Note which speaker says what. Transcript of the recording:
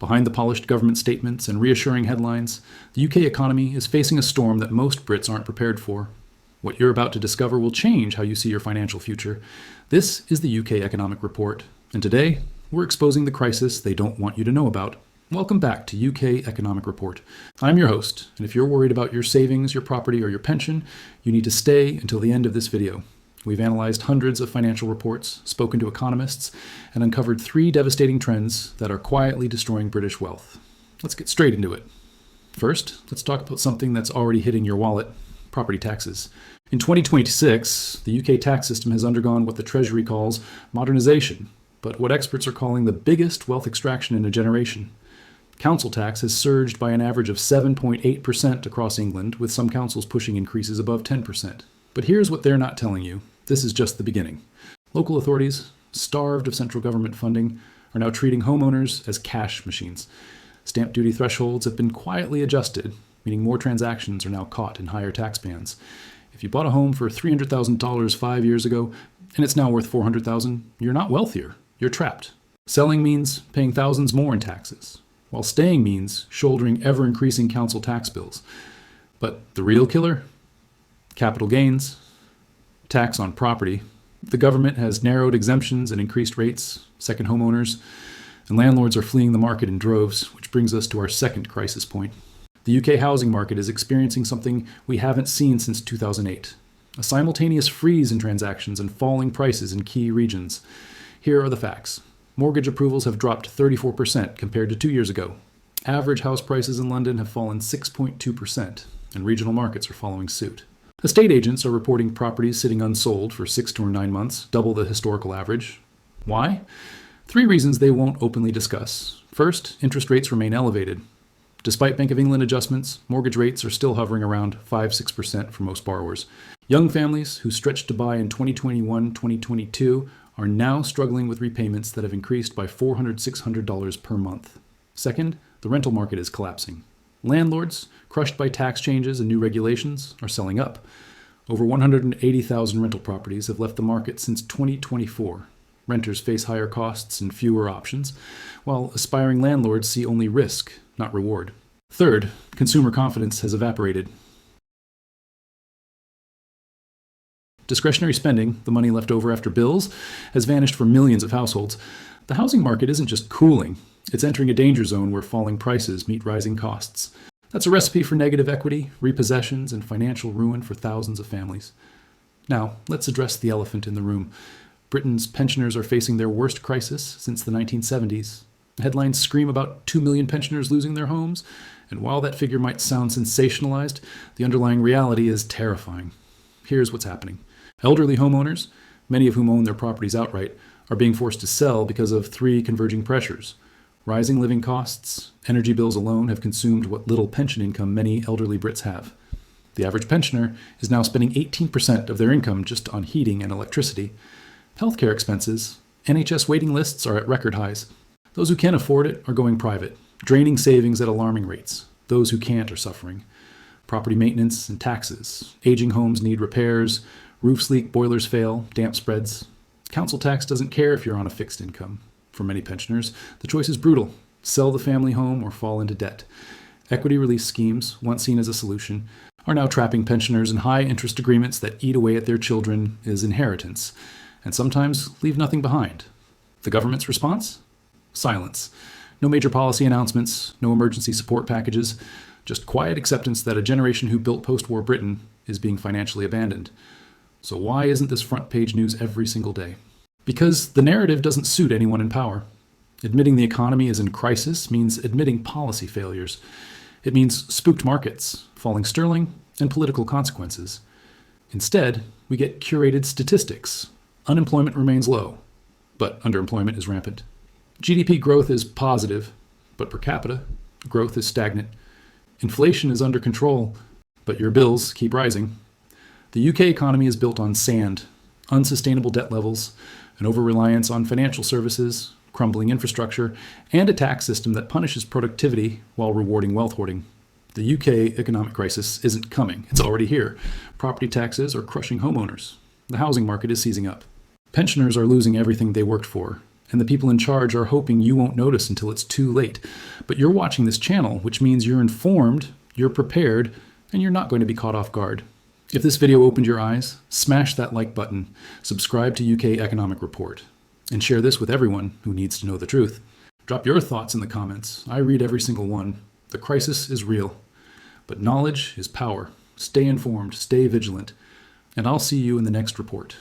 Speaker 1: Behind the polished government statements and reassuring headlines, the UK economy is facing a storm that most Brits aren't prepared for. What you're about to discover will change how you see your financial future. This is the UK Economic Report, and today we're exposing the crisis they don't want you to know about. Welcome back to UK Economic Report. I'm your host, and if you're worried about your savings, your property, or your pension, you need to stay until the end of this video. We've analyzed hundreds of financial reports, spoken to economists, and uncovered 3 devastating trends that are quietly destroying British wealth. Let's get straight into it. First, let's talk about something that's already hitting your wallet: property taxes. In 2026, the UK tax system has undergone what the Treasury calls modernisation, but what experts are calling the biggest wealth extraction in a generation. Council tax has surged by an average of 7.8% across England, with some councils pushing increases above 10%. But here's what they're not telling you. This is just the beginning. Local authorities, starved of central government funding, are now treating homeowners as cash machines. Stamp duty thresholds have been quietly adjusted, meaning more transactions are now caught in higher tax bands. If you bought a home for $300,000 5 years ago, and it's now worth $400,000, you're not wealthier. You're trapped. Selling means paying thousands more in taxes, while staying means shouldering ever-increasing council tax bills. But the real killer? Capital gains, tax on property. The government has narrowed exemptions and increased rates, second homeowners, and landlords are fleeing the market in droves, which brings us to our second crisis point. The UK housing market is experiencing something we haven't seen since 2008, a simultaneous freeze in transactions and falling prices in key regions. Here are the facts. Mortgage approvals have dropped 34% compared to 2 years ago. Average house prices in London have fallen 6.2%, and regional markets are following suit. Estate agents are reporting properties sitting unsold for 6 to 9 months, double the historical average. Why? 3 reasons they won't openly discuss. First, interest rates remain elevated. Despite Bank of England adjustments, mortgage rates are still hovering around 5-6% for most borrowers. Young families who stretched to buy in 2021-2022 are now struggling with repayments that have increased by $400-600 per month. Second, the rental market is collapsing. Landlords, crushed by tax changes and new regulations, are selling up. Over 180,000 rental properties have left the market since 2024. Renters face higher costs and fewer options, while aspiring landlords see only risk, not reward. Third, consumer confidence has evaporated. Discretionary spending, the money left over after bills, has vanished for millions of households. The housing market isn't just cooling. It's entering a danger zone where falling prices meet rising costs. That's a recipe for negative equity, repossessions, and financial ruin for thousands of families. Now, let's address the elephant in the room. Britain's pensioners are facing their worst crisis since the 1970s. Headlines scream about 2 million pensioners losing their homes, and while that figure might sound sensationalized, the underlying reality is terrifying. Here's what's happening. Elderly homeowners, many of whom own their properties outright, are being forced to sell because of 3 converging pressures. Rising living costs, energy bills alone have consumed what little pension income many elderly Brits have. The average pensioner is now spending 18% of their income just on heating and electricity. Healthcare expenses, NHS waiting lists are at record highs. Those who can afford it are going private, draining savings at alarming rates. Those who can't are suffering. Property maintenance and taxes. Aging homes need repairs, roofs leak, boilers fail, damp spreads. Council tax doesn't care if you're on a fixed income. For many pensioners, the choice is brutal: sell the family home or fall into debt. Equity release schemes, once seen as a solution, are now trapping pensioners in high-interest agreements that eat away at their children as inheritance, and sometimes leave nothing behind. The government's response? Silence. No major policy announcements, no emergency support packages, just quiet acceptance that a generation who built post-war Britain is being financially abandoned. So why isn't this front-page news every single day? Because the narrative doesn't suit anyone in power. Admitting the economy is in crisis means admitting policy failures. It means spooked markets, falling sterling, and political consequences. Instead, we get curated statistics. Unemployment remains low, but underemployment is rampant. GDP growth is positive, but per capita growth is stagnant. Inflation is under control, but your bills keep rising. The UK economy is built on sand, unsustainable debt levels, an over-reliance on financial services, crumbling infrastructure, and a tax system that punishes productivity while rewarding wealth hoarding. The UK economic crisis isn't coming. It's already here. Property taxes are crushing homeowners. The housing market is seizing up. Pensioners are losing everything they worked for, and the people in charge are hoping you won't notice until it's too late. But you're watching this channel, which means you're informed, you're prepared, and you're not going to be caught off guard. If this video opened your eyes, smash that like button, subscribe to UK Economic Report, and share this with everyone who needs to know the truth. Drop your thoughts in the comments. I read every single one. The crisis is real, but knowledge is power. Stay informed, stay vigilant, and I'll see you in the next report.